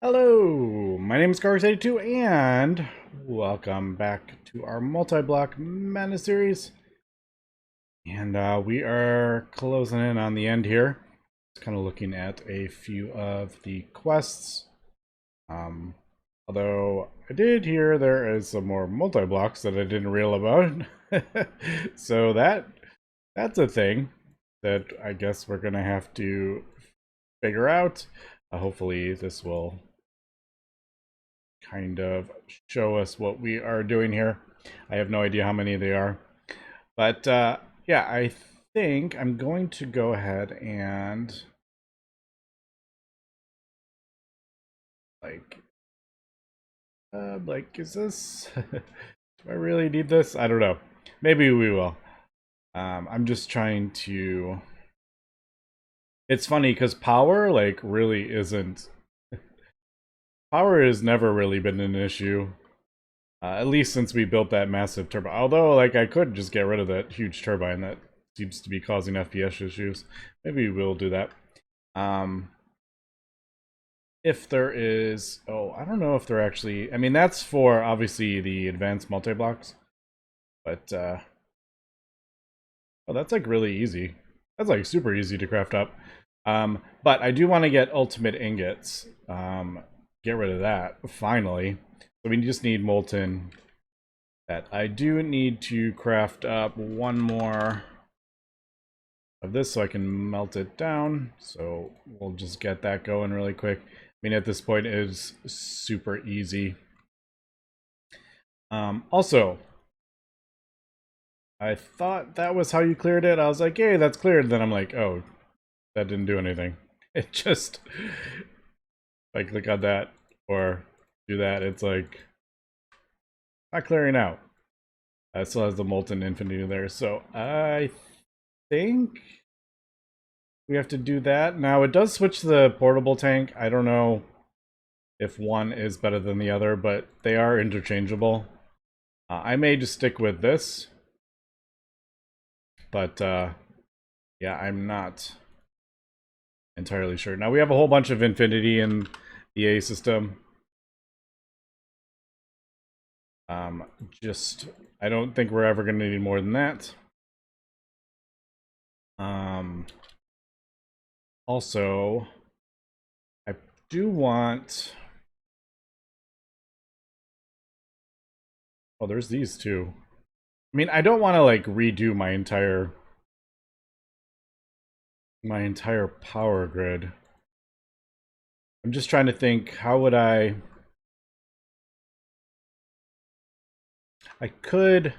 Hello, my name is Cars82 and welcome back to our Multiblock Madness series. And we are closing in on the end here. Just kind of looking at a few of the quests. Although I did hear there is some more multi-blocks that I didn't reel about. So that's a thing that I guess we're gonna have to figure out. Hopefully this will kind of show us what we are doing here. I have no idea how many they are. But yeah, I think I'm going to go ahead and is this do I really need this? I don't know. Maybe we will. I'm just trying to it's funny because power really isn't power has never really been an issue. At least since we built that massive turbine. Although, I could just get rid of that huge turbine that seems to be causing FPS issues. Maybe we'll do that. If there is... Oh, I don't know if there actually... I mean, that's for, obviously, the advanced multi-blocks. But, oh, that's, really, easy. That's, super easy to craft up. But I do want to get ultimate ingots. Get rid of that, finally. So we just need molten. That I do need to craft up one more of this so I can melt it down. So we'll just get that going really quick. I mean, at this point, it is super easy. Also, I thought that was how you cleared it. I was like, "Yay, that's cleared." Then I'm like, "Oh, that didn't do anything." It just, if I click on that or do that, it's like not clearing out. It still has the molten infinity there, so I think we have to do that. Now, it does switch the portable tank. I don't know if one is better than the other, but they are interchangeable. I may just stick with this. But, yeah, I'm not entirely sure. Now, we have a whole bunch of infinity in the A system. I don't think we're ever going to need more than that. Also, I do want... Oh, there's these two. I mean, I don't want to, redo my entire power grid. I'm just trying to think, how would I could...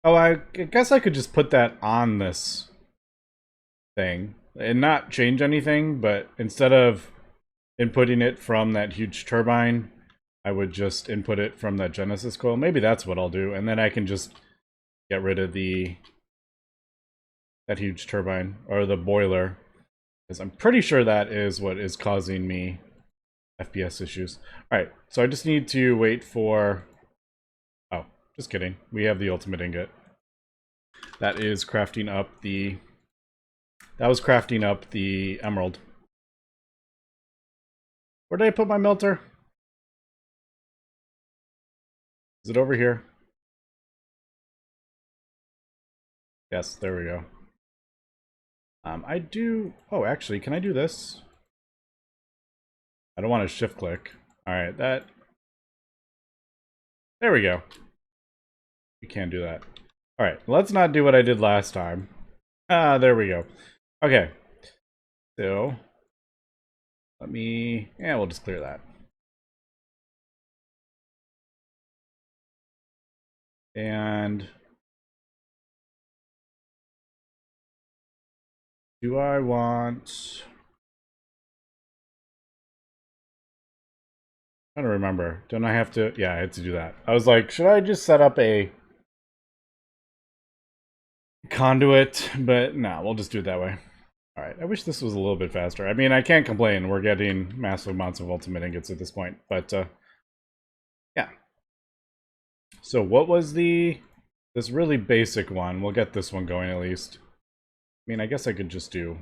Oh, I guess I could just put that on this thing and not change anything, but instead of inputting it from that huge turbine, I would just input it from that Genesis coil. Maybe that's what I'll do, and then I can just get rid of that huge turbine, or the boiler, because I'm pretty sure that is what is causing me FPS issues. Alright, so I just need to wait for... Oh, just kidding. We have the ultimate ingot. That is crafting up the... That was crafting up the emerald. Where did I put my melter? Is it over here? Yes, there we go. I do... Oh, actually, can I do this? I don't want to shift click. Alright, that... There we go. We can't do that. Alright, let's not do what I did last time. There we go. Okay. So... Let me... Yeah, we'll just clear that. And... Do I want... I don't remember. Don't I have to... Yeah, I had to do that. I was like, should I just set up a conduit? But no, we'll just do it that way. Alright, I wish this was a little bit faster. I mean, I can't complain. We're getting massive amounts of ultimate ingots at this point. But, yeah. So what was this really basic one? We'll get this one going at least. I mean, I guess I could just do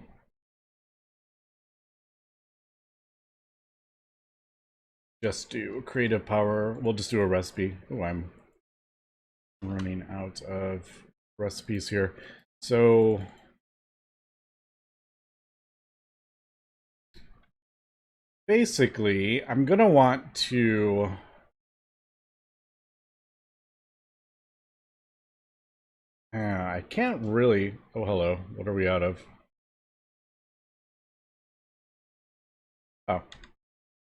just do creative power. We'll just do a recipe. Oh, I'm running out of recipes here. So basically, I'm gonna want to I can't really. Oh, hello. What are we out of? Oh,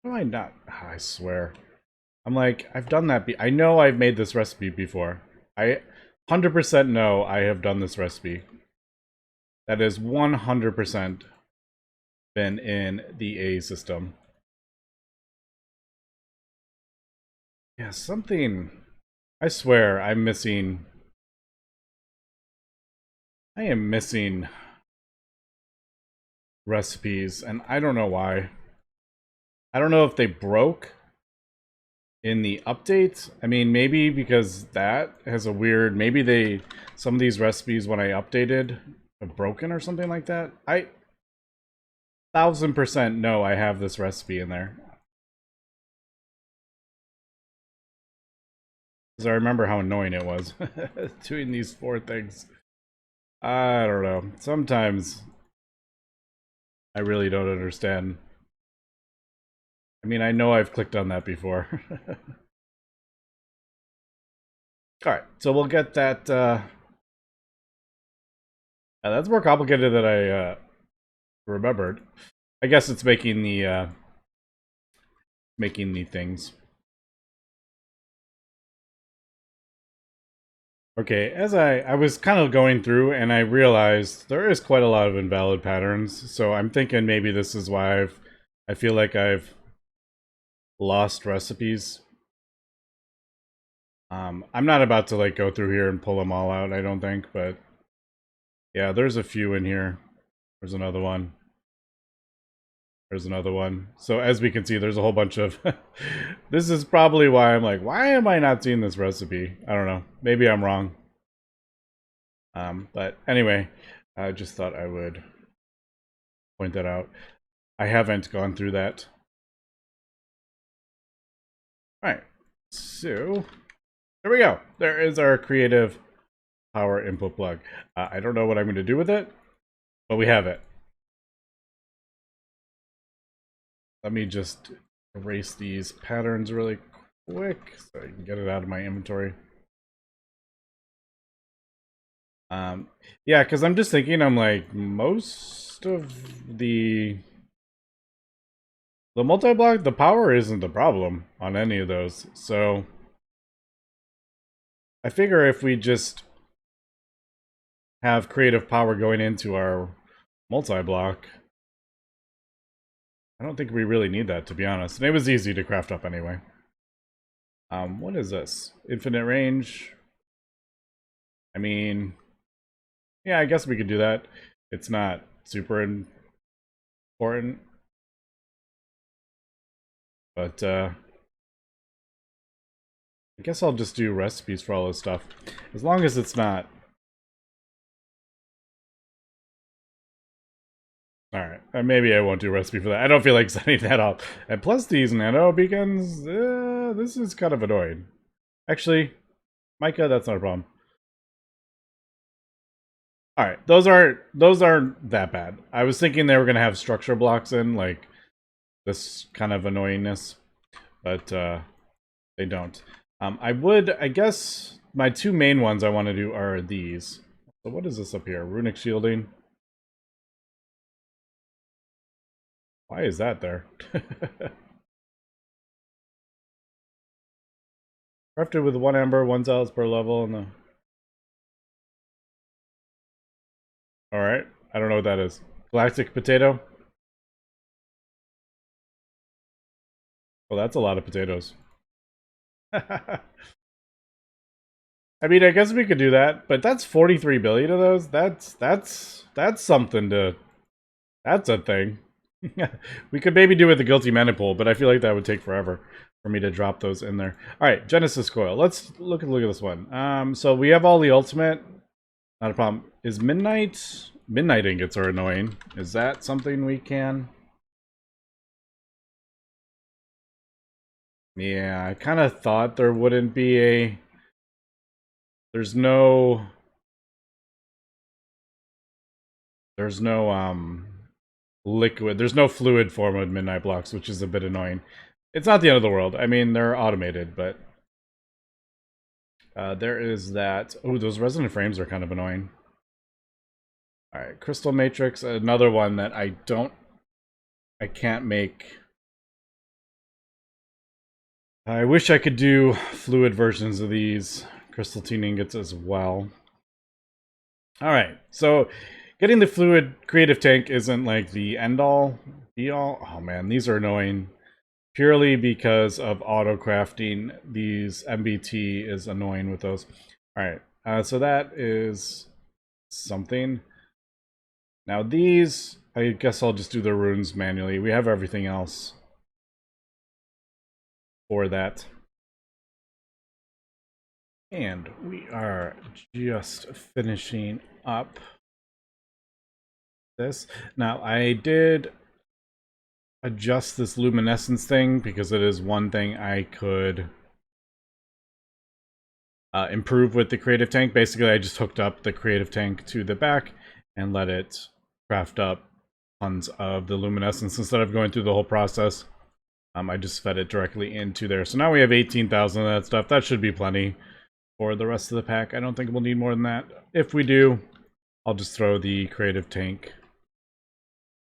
no, I not. I swear. I'm like, I've done that. I know I've made this recipe before. I 100% know I have done this recipe. That is 100% been in the A system. Yeah, something. I swear, I'm missing. I am missing recipes, and I don't know why. I don't know if they broke in the update. I mean, maybe because that has a weird. Maybe some of these recipes when I updated have broken or something like that. I 1000% know I have this recipe in there. Because I remember how annoying it was doing these 4 things. I don't know. Sometimes I really don't understand. I mean, I know I've clicked on that before. Alright, so we'll get that. That's more complicated than I remembered. I guess it's making the things. Okay, as I was kind of going through and I realized there is quite a lot of invalid patterns, so I'm thinking maybe this is why I feel like I've lost recipes. I'm not about to like go through here and pull them all out, I don't think, but yeah, there's a few in here. There's another one. There's another one. So as we can see, there's a whole bunch of this is probably why I'm like, why am I not seeing this recipe? I don't know. Maybe I'm wrong. But anyway, I just thought I would point that out. I haven't gone through that. Alright, so there we go. There is our creative power input plug. I don't know what I'm going to do with it, but we have it. Let me just erase these patterns really quick so I can get it out of my inventory. Yeah, because I'm just thinking, I'm like, most of the multi-block, the power isn't the problem on any of those. So I figure if we just have creative power going into our multi-block, I don't think we really need that, to be honest. And it was easy to craft up anyway. What is this? Infinite range. I mean, yeah, I guess we could do that. It's not super important. But, I guess I'll just do recipes for all this stuff. As long as it's not... Alright, maybe I won't do a recipe for that. I don't feel like setting that up. And plus these nano beacons, this is kind of annoying. Actually, Micah, that's not a problem. Alright, those aren't that bad. I was thinking they were going to have structure blocks in, like this kind of annoyingness. But they don't. I guess my 2 main ones I want to do are these. So what is this up here? Runic shielding. Why is that there? Crafted with 1 ember, 1 zealous per level, and the... Alright, I don't know what that is. Galactic potato? Well, that's a lot of potatoes. I mean, I guess we could do that, but that's 43 billion of those. That's something to... That's a thing. We could maybe do it with the Guilty Maniple, but I feel like that would take forever for me to drop those in there. Alright, Genesis Coil. Let's look at this one. So we have all the ultimate. Not a problem. Is Midnight ingots are annoying. Is that something we can... Yeah, I kind of thought there wouldn't be a... There's no... liquid. There's no fluid form of midnight blocks, which is a bit annoying. It's not the end of the world. I mean, they're automated, but there is that. Oh, those resonant frames are kind of annoying. All right, crystal matrix, another one that I can't make. I wish I could do fluid versions of these crystalline ingots as well. All right, so getting the fluid creative tank isn't like the end all be all. Oh man, these are annoying. Purely because of auto crafting, these MBT is annoying with those. All right, so that is something. Now these, I guess I'll just do the runes manually. We have everything else for that. And we are just finishing up this. Now I did adjust this luminescence thing because it is one thing I could improve with the creative tank. Basically, I just hooked up the creative tank to the back and let it craft up tons of the luminescence instead of going through the whole process. I just fed it directly into there. So now we have 18,000 of that stuff. That should be plenty for the rest of the pack. I don't think we'll need more than that. If we do, I'll just throw the creative tank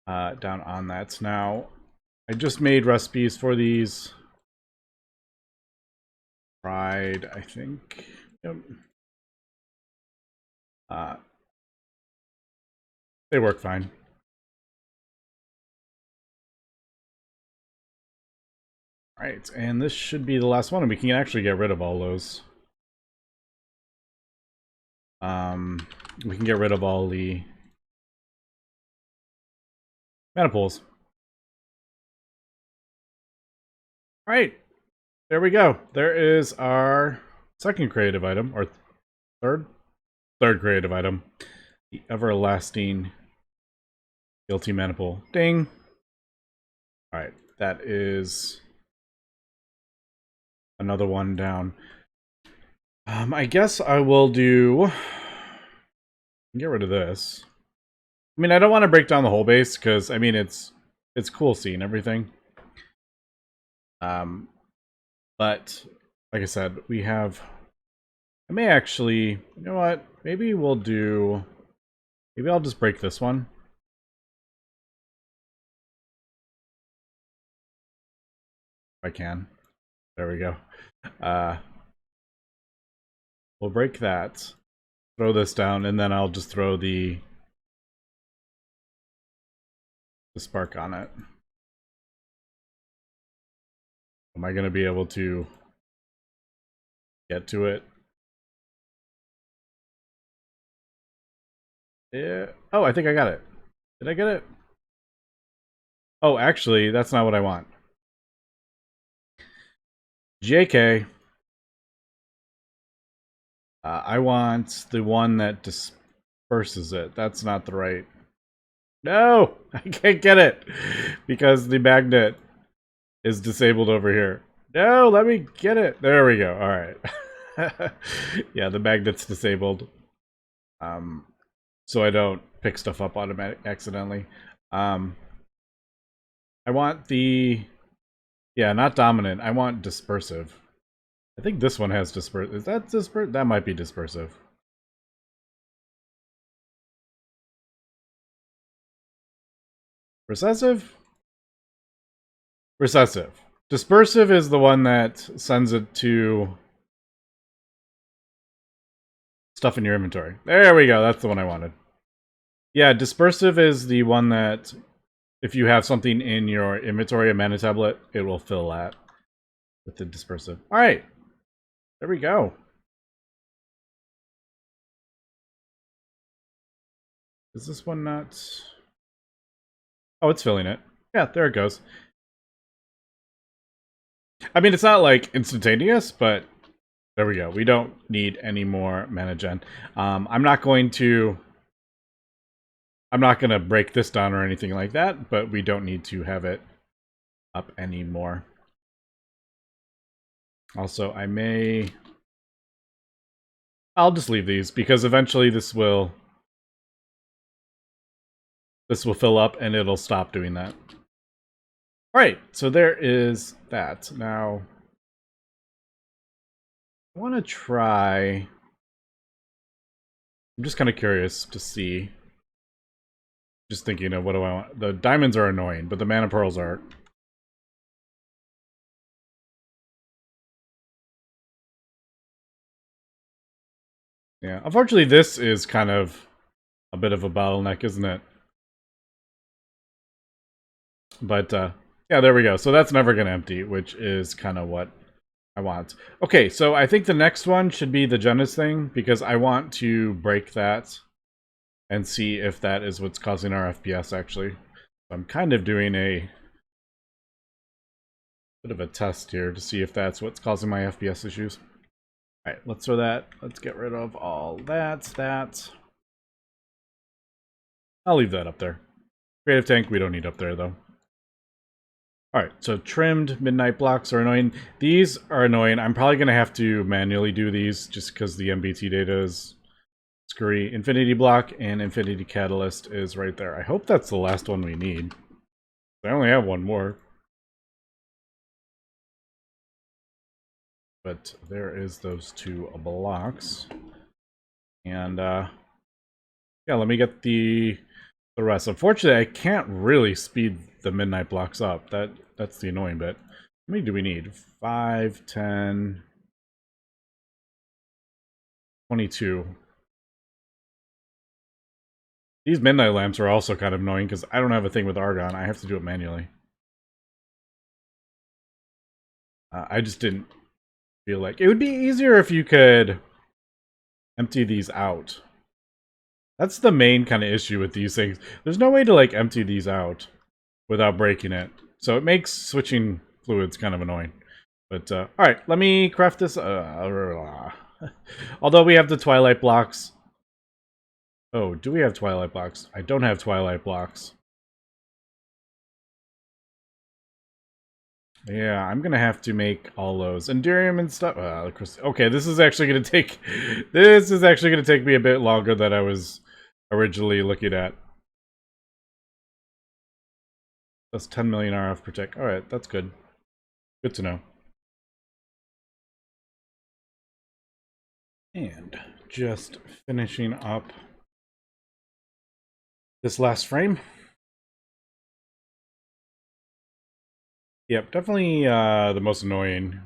down on that. Now, I just made recipes for these. Tried, I think. Yep. They work fine. Alright, and this should be the last one, and we can actually get rid of all those. We can get rid of all the maniples. Alright, there we go. There is our second creative item, or third? Third creative item. The everlasting guilty maniple. Ding! Alright, that is another one down. I guess I will do... Get rid of this. I mean, I don't want to break down the whole base, because, I mean, it's cool seeing everything. But, like I said, we have... I may actually... You know what? Maybe we'll do... Maybe I'll just break this one. If I can. There we go. We'll break that. Throw this down, and then I'll just throw the spark on it. Am I going to be able to get to it? Yeah. Oh, I think I got it. Did I get it? Oh, actually, that's not what I want. JK. I want the one that disperses it. That's not the right... No! I can't get it! Because the magnet is disabled over here. No, let me get it! There we go. Alright. Yeah, the magnet's disabled. So I don't pick stuff up accidentally. I want the... Yeah, not dominant. I want dispersive. I think this one has dispersive. Is that dispersive? That might be dispersive. Recessive? Recessive. Dispersive is the one that sends it to stuff in your inventory. There we go. That's the one I wanted. Yeah, dispersive is the one that if you have something in your inventory, a mana tablet, it will fill that with the dispersive. All right. There we go. Is this one not... Oh, it's filling it. Yeah, there it goes. I mean, it's not like instantaneous, but there we go. We don't need any more mana gen. I'm not going to break this down or anything like that, but we don't need to have it up anymore. Also, I'll just leave these because eventually this will fill up and it'll stop doing that. Alright, so there is that. Now, I want to try... I'm just kind of curious to see. Just thinking of what do I want. The diamonds are annoying, but the mana pearls aren't. Yeah, unfortunately this is kind of a bit of a bottleneck, isn't it? But, yeah, there we go. So that's never going to empty, which is kind of what I want. Okay, so I think the next one should be the Genesis thing, because I want to break that and see if that is what's causing our FPS, actually. So I'm kind of doing a bit of a test here to see if that's what's causing my FPS issues. Alright, let's throw that. Let's get rid of all that. I'll leave that up there. Creative Tank, we don't need up there, though. Alright, so trimmed midnight blocks are annoying. These are annoying. I'm probably going to have to manually do these just because the MBT data is screwy. Infinity Block and Infinity Catalyst is right there. I hope that's the last one we need. I only have one more. But there is those two blocks. And, yeah, let me get the rest. Unfortunately, I can't really speed the midnight blocks up. That's the annoying bit. How many do we need? 5, 10, 22. These midnight lamps are also kind of annoying because I don't have a thing with argon. I have to do it manually. I just didn't feel like... It would be easier if you could empty these out. That's the main kind of issue with these things. There's no way to, like, empty these out without breaking it. So it makes switching fluids kind of annoying. But, alright, let me craft this. Although we have the Twilight blocks. Oh, do we have Twilight blocks? I don't have Twilight blocks. Yeah, I'm gonna have to make all those. Endurium and stuff. Okay, this is actually gonna take... This is actually gonna take me a bit longer than I was originally looking at. That's 10 million RF per tick. Alright, that's good. Good to know. And just finishing up this last frame. Yep, definitely the most annoying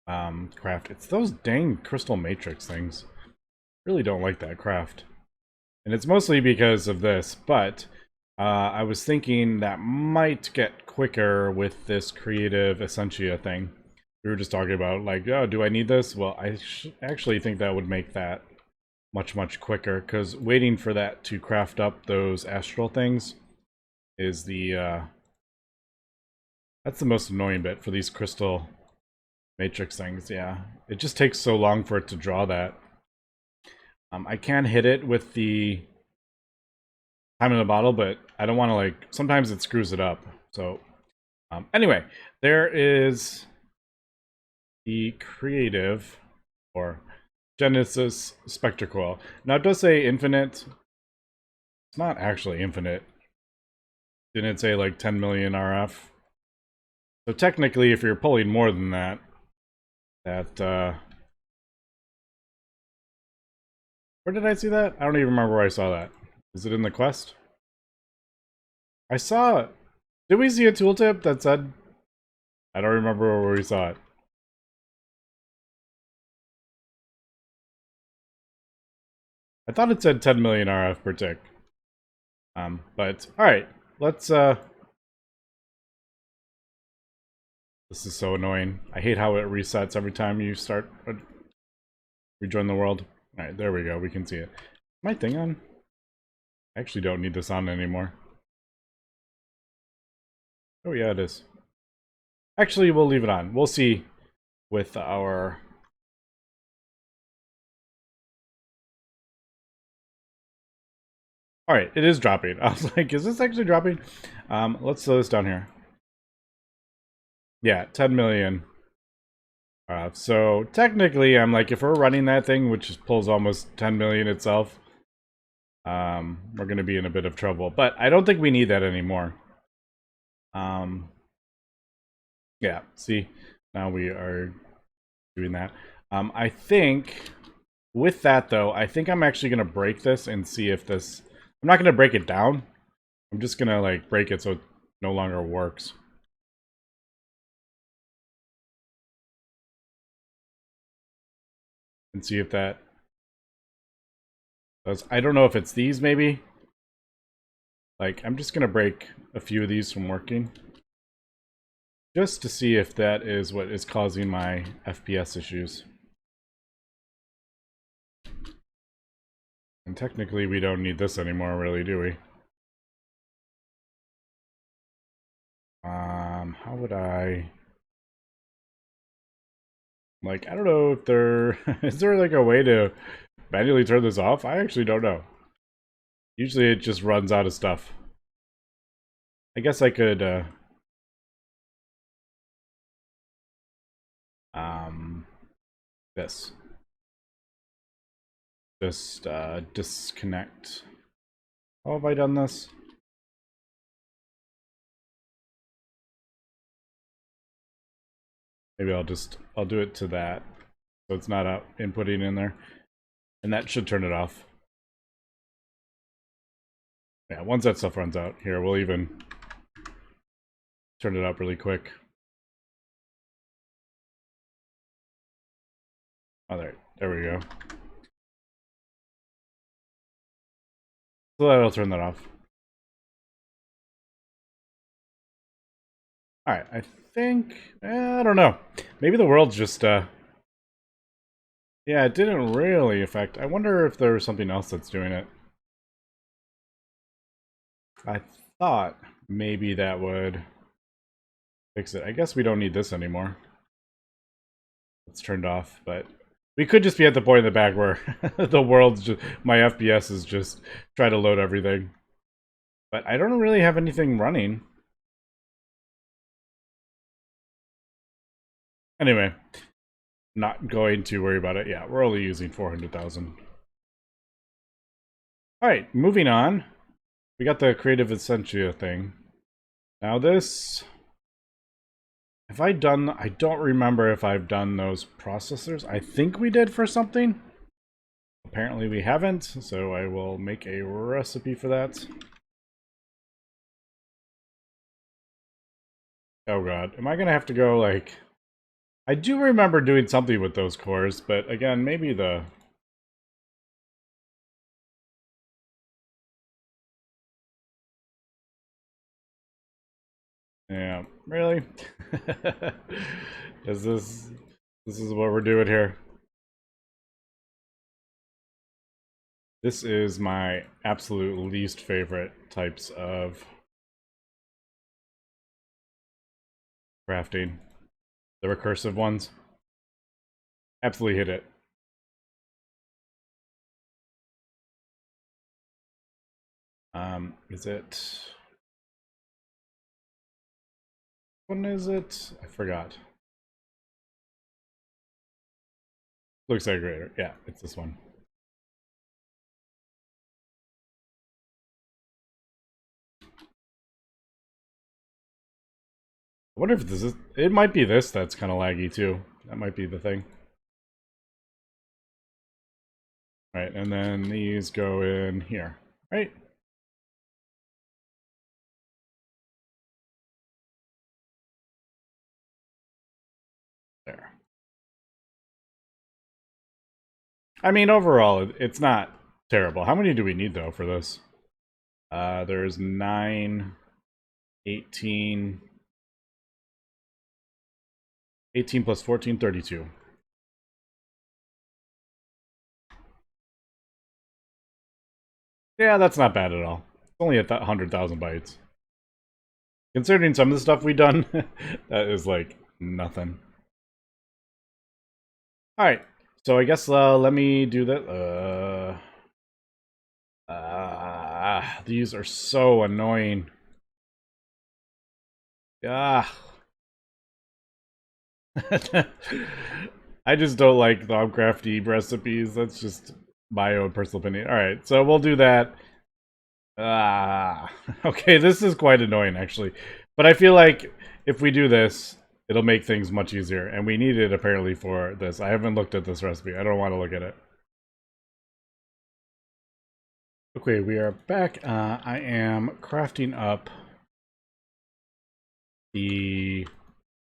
craft. It's those dang crystal matrix things. Really don't like that craft. And it's mostly because of this, but I was thinking that might get quicker with this creative Essentia thing. We were just talking about, like, oh, do I need this? Well, I actually think that would make that much, much quicker, because waiting for that to craft up those astral things is the, that's the most annoying bit for these crystal matrix things, yeah. It just takes so long for it to draw that. I can hit it with the time in the bottle, but I don't want to, like, sometimes it screws it up. So, anyway, there is the creative, or Genesis Spectre Coil. Now, it does say infinite. It's not actually infinite. Didn't it say, like, 10 million RF? So technically, if you're pulling more than that, where did I see that? I don't even remember where I saw that. Is it in the quest? I saw it. Did we see a tooltip that said... I don't remember where we saw it. I thought it said 10 million RF per tick. But, alright. Let's, This is so annoying. I hate how it resets every time you start... rejoin the world. Alright, there we go. We can see it. Is my thing on? I actually don't need this on anymore. Oh yeah, it is. Actually, we'll leave it on. We'll see with our... Alright, it is dropping. I was like, is this actually dropping? Let's slow this down here. Yeah, 10 million. So technically, I'm like, if we're running that thing, which pulls almost 10 million itself, we're going to be in a bit of trouble. But I don't think we need that anymore. Yeah, see, now we are doing that. I think with that though, I think I'm actually going to break this and see if this, I'm not going to break it down. I'm just going to like break it so it no longer works. And see if that does. I don't know if it's these maybe. Like, I'm just going to break a few of these from working. Just to see if that is what is causing my FPS issues. And technically, we don't need this anymore, really, do we? How would I... Like, I don't know if there... is there, like, a way to manually turn this off? I actually don't know. Usually it just runs out of stuff. I guess I could, this. Just, disconnect. How have I done this? Maybe I'll do it to that. So it's not inputting in there. And that should turn it off. Yeah, once that stuff runs out, here, we'll even turn it up really quick. Oh, there we go. So that'll turn that off. Alright, I think, I don't know. Maybe the world's just, yeah, it didn't really affect. I wonder if there was something else that's doing it. I thought maybe that would fix it. I guess we don't need this anymore. It's turned off, but we could just be at the point in the back where the world's just, my FPS is just try to load everything. But I don't really have anything running. Anyway, not going to worry about it. Yeah, we're only using 400,000. Alright, moving on. We got the Creative Essentia thing. Now this... Have I done... I don't remember if I've done those processors. I think we did for something. Apparently we haven't, so I will make a recipe for that. Oh god, am I gonna have to go, like... I do remember doing something with those cores, but again, maybe the... Yeah, really? Is this... This is what we're doing here. This is my absolute least favorite types of crafting. The recursive ones. Absolutely hit it. Is it... When is it? I forgot. Looks like greater. Yeah, it's this one. I wonder if this is... It might be this that's kind of laggy too. That might be the thing. Right, and then these go in here, right? There. I mean, overall, it's not terrible. How many do we need, though, for this? There's 9, 18... 18 plus 14, 32. Yeah, that's not bad at all. It's only at 100,000 bytes. Considering some of the stuff we've done, that is like nothing. Alright, so I guess let me do that. These are so annoying. Ah. I just don't like Thaumcrafty recipes. That's just my own personal opinion. Alright, so we'll do that. Okay, this is quite annoying, actually. But I feel like if we do this, it'll make things much easier. And we need it, apparently, for this. I haven't looked at this recipe. I don't want to look at it. Okay, we are back. I am crafting up the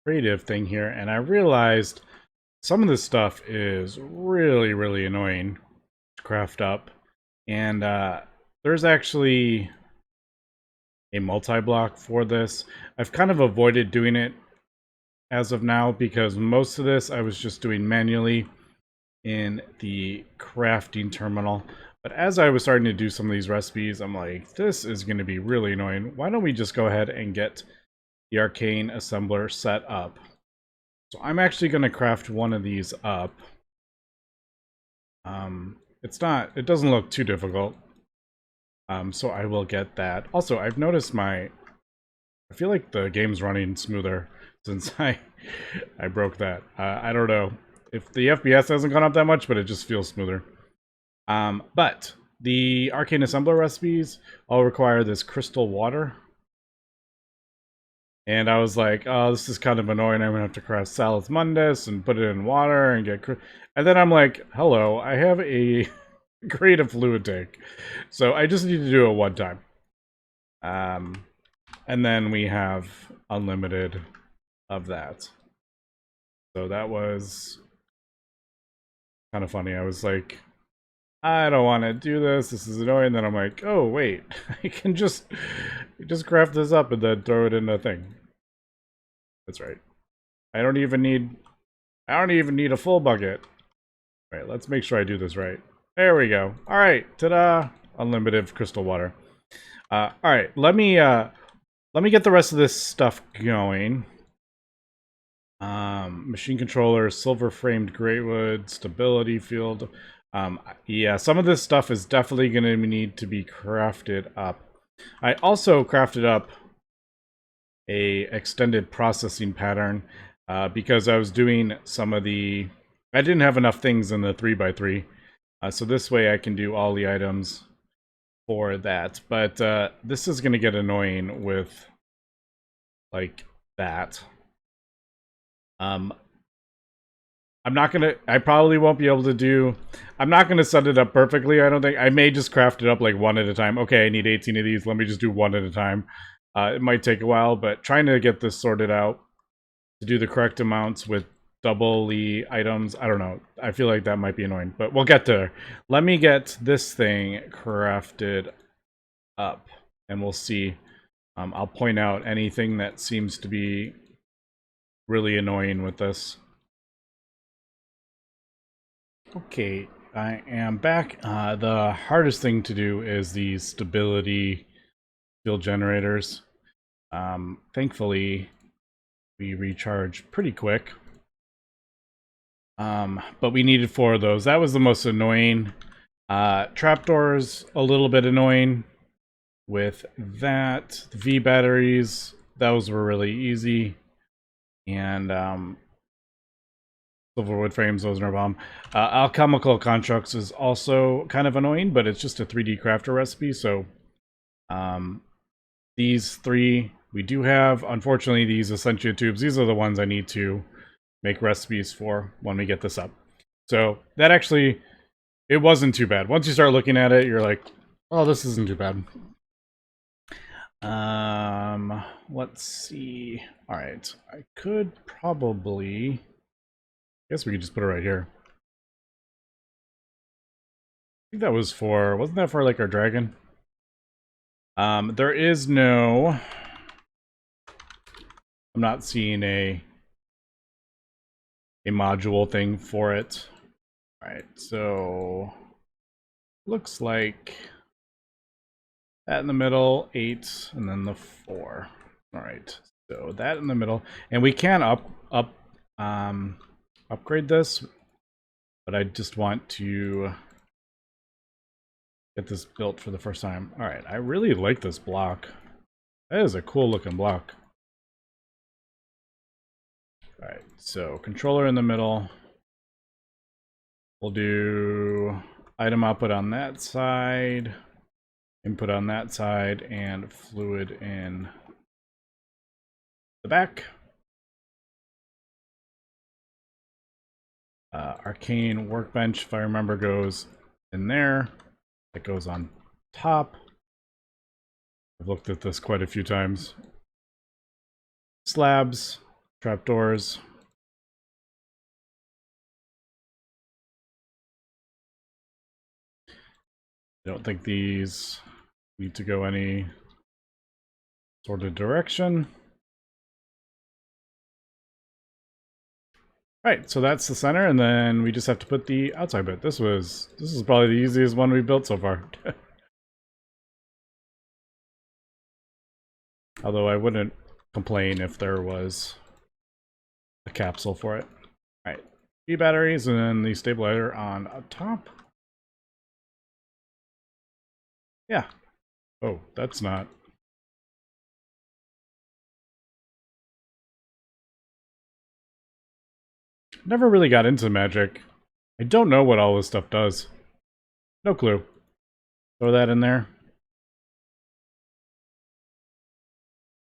creative thing here, and I realized some of this stuff is really, really annoying to craft up. And there's actually a multi-block for this. I've kind of avoided doing it as of now because most of this I was just doing manually in the crafting terminal. But as I was starting to do some of these recipes, I'm like, this is going to be really annoying. Why don't we just go ahead and get the Arcane assembler set up? So I'm actually going to craft one of these up. It doesn't look too difficult. So I will get that. Also, I've noticed I feel like the game's running smoother since I broke that. I don't know if the FPS hasn't gone up that much, but it just feels smoother. But the Arcane assembler recipes all require this crystal water. And I was like, oh, this is kind of annoying. I'm going to have to craft Salus Mundus and put it in water and get... And then I'm like, hello, I have a creative fluid tank. So I just need to do it one time. And then we have unlimited of that. So that was kind of funny. I was like, I don't want to do this. This is annoying. Then I'm like, oh, wait. I can just craft this up and then throw it in the thing. That's right. I don't even need a full bucket. All right, let's make sure I do this right. There we go. All right, ta-da! Unlimited crystal water. All right, let me get the rest of this stuff going. Machine controller, silver framed greatwood, stability field. Yeah, some of this stuff is definitely going to need to be crafted up. I also crafted up a extended processing pattern because I was doing some of the... I didn't have enough things in the 3x3. So this way I can do all the items for that. But this is going to get annoying with like that. I probably won't be able to do... I'm not going to set it up perfectly, I don't think. I may just craft it up like one at a time. Okay, I need 18 of these. Let me just do one at a time. It might take a while, but trying to get this sorted out to do the correct amounts with double the items, I don't know. I feel like that might be annoying, but we'll get there. Let me get this thing crafted up, and we'll see. I'll point out anything that seems to be really annoying with this. Okay, I am back. The hardest thing to do is the stability field generators. Thankfully, we recharge pretty quick. But we needed 4 of those. That was the most annoying. Trapdoors, a little bit annoying. With that, the V batteries, those were really easy. And silverwood frames, those are no bomb. Alchemical constructs is also kind of annoying, but it's just a 3D crafter recipe. So these 3 we do have. Unfortunately, these Essentia tubes, these are the ones I need to make recipes for when we get this up. So that actually, it wasn't too bad. Once you start looking at it, you're like, oh, this isn't too bad. Let's see. All right, I could probably... I guess we could just put it right here. I think that was for... Wasn't that for, like, our dragon? There is no... I'm not seeing a module thing for it. All right, so... Looks like... That in the middle, 8, and then the 4. All right, so that in the middle, and we can upgrade this, but I just want to get this built for the first time. All right, I really like this block. That is a cool looking block. Alright, so controller in the middle. We'll do item output on that side, input on that side, and fluid in the back. Arcane workbench, if I remember, goes in there. That goes on top. I've looked at this quite a few times. Slabs, trapdoors. I don't think these need to go any sort of direction. Right, so that's the center, and then we just have to put the outside bit. This is probably the easiest one we've built so far. Although I wouldn't complain if there was a capsule for it. Alright, B batteries and then the stabilizer on top. Yeah. Oh, that's not. Never really got into magic. I don't know what all this stuff does. No clue. Throw that in there.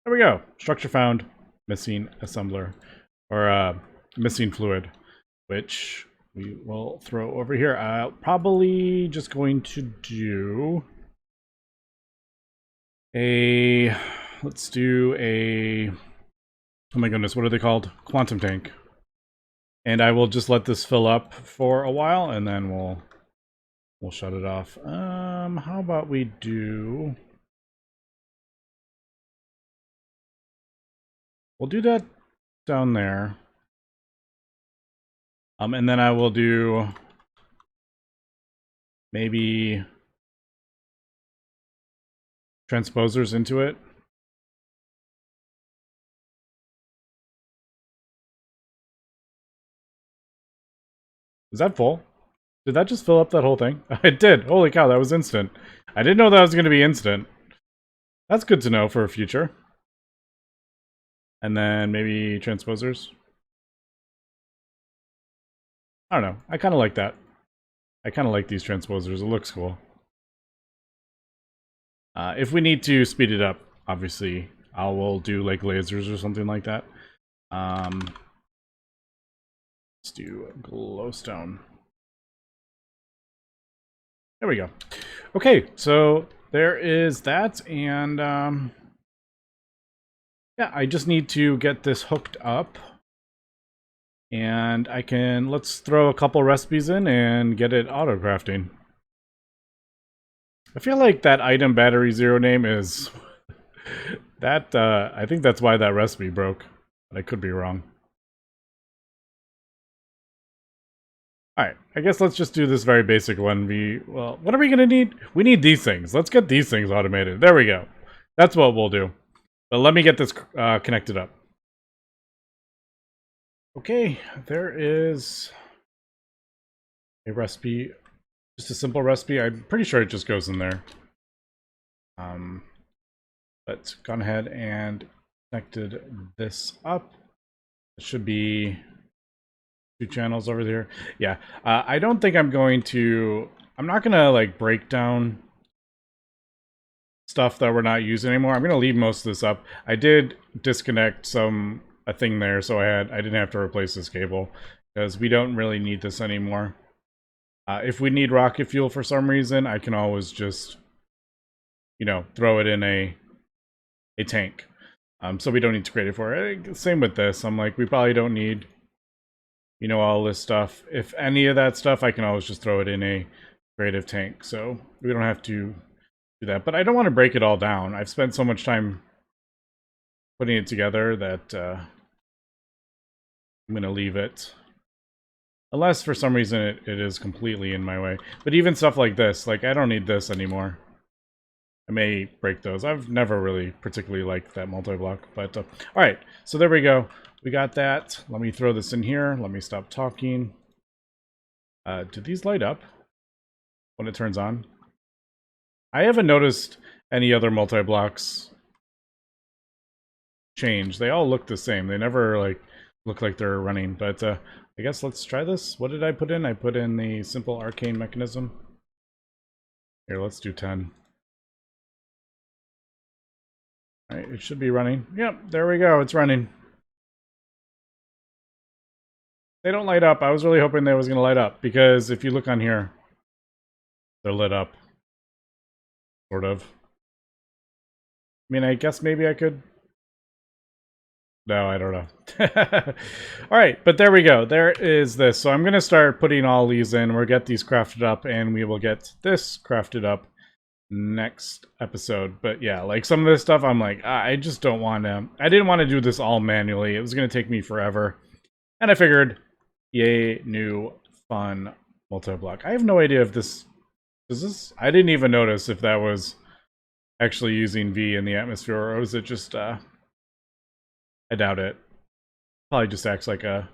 There we go. Structure found. Missing assembler. Or missing fluid. Which we will throw over here. I'll probably just going to do a... Let's do a... Oh my goodness, what are they called? Quantum tank. And I will just let this fill up for a while, and then we'll shut it off. How about we do... We'll do that down there. And then I will do maybe transposers into it. Is that full? Did that just fill up that whole thing? It did. Holy cow, that was instant. I didn't know that was going to be instant. That's good to know for a future. And then maybe transposers. I don't know. I kind of like that. I kind of like these transposers. It looks cool. If we need to speed it up, obviously, I will do like lasers or something like that. Let's do glowstone. There we go. Okay, so there is that, and yeah, I just need to get this hooked up. And I can, let's throw a couple recipes in and get it auto-crafting. I feel like that item battery 0 name is... that, I think that's why that recipe broke. But I could be wrong. Alright, I guess let's just do this very basic one. Well, what are we gonna need? We need these things. Let's get these things automated. There we go. That's what we'll do. But let me get this connected up. Okay, there is a recipe, just a simple recipe. I'm pretty sure it just goes in there. But gone ahead and connected this up. It should be 2 channels over there. Yeah, I don't think I'm going to, I'm not gonna like break down stuff that we're not using anymore. I'm gonna leave most of this up. I did disconnect a thing there, so I didn't have to replace this cable because we don't really need this anymore. If we need rocket fuel for some reason, I can always just, you know, throw it in a tank. So we don't need to create it for it. Same with this. I'm like, we probably don't need, you know, all this stuff. If any of that stuff, I can always just throw it in a creative tank. So we don't have to do that. But I don't want to break it all down. I've spent so much time putting it together that I'm going to leave it. Unless for some reason it is completely in my way. But even stuff like this, like I don't need this anymore. I may break those. I've never really particularly liked that multi-block. But alright, so there we go. We got that. Let me throw this in here. Let me stop talking. Do these light up when it turns on? I haven't noticed any other multi-blocks change. They all look the same. They never like look like they're running. But I guess let's try this. What did I put in? I put in the simple arcane mechanism. Here, let's do 10. All right, it should be running. Yep, there we go. It's running. They don't light up. I was really hoping they was going to light up, because if you look on here, they're lit up. Sort of. I mean, I guess maybe I could... No, I don't know. Alright, but there we go. There is this. So I'm going to start putting all these in. We'll get these crafted up, and we will get this crafted up next episode. But yeah, like some of this stuff, I'm like, I just don't want to... I didn't want to do this all manually. It was going to take me forever. And I figured, yay, new, fun multi-block. I have no idea if this... Is this... I didn't even notice if that was actually using V in the atmosphere, or was it just... I doubt it. Probably just acts like a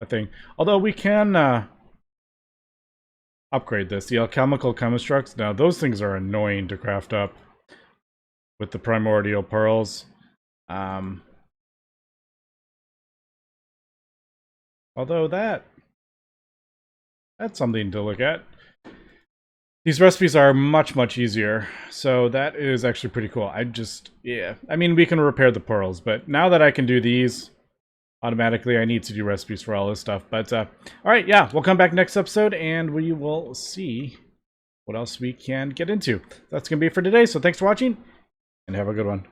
thing. Although we can upgrade this. The alchemical constructs. Now, those things are annoying to craft up with the primordial pearls. Although that's something to look at. These recipes are much, much easier, so that is actually pretty cool. Yeah. I mean, we can repair the pearls, but now that I can do these automatically, I need to do recipes for all this stuff. But, alright, yeah, we'll come back next episode, and we will see what else we can get into. That's going to be it for today, so thanks for watching, and have a good one.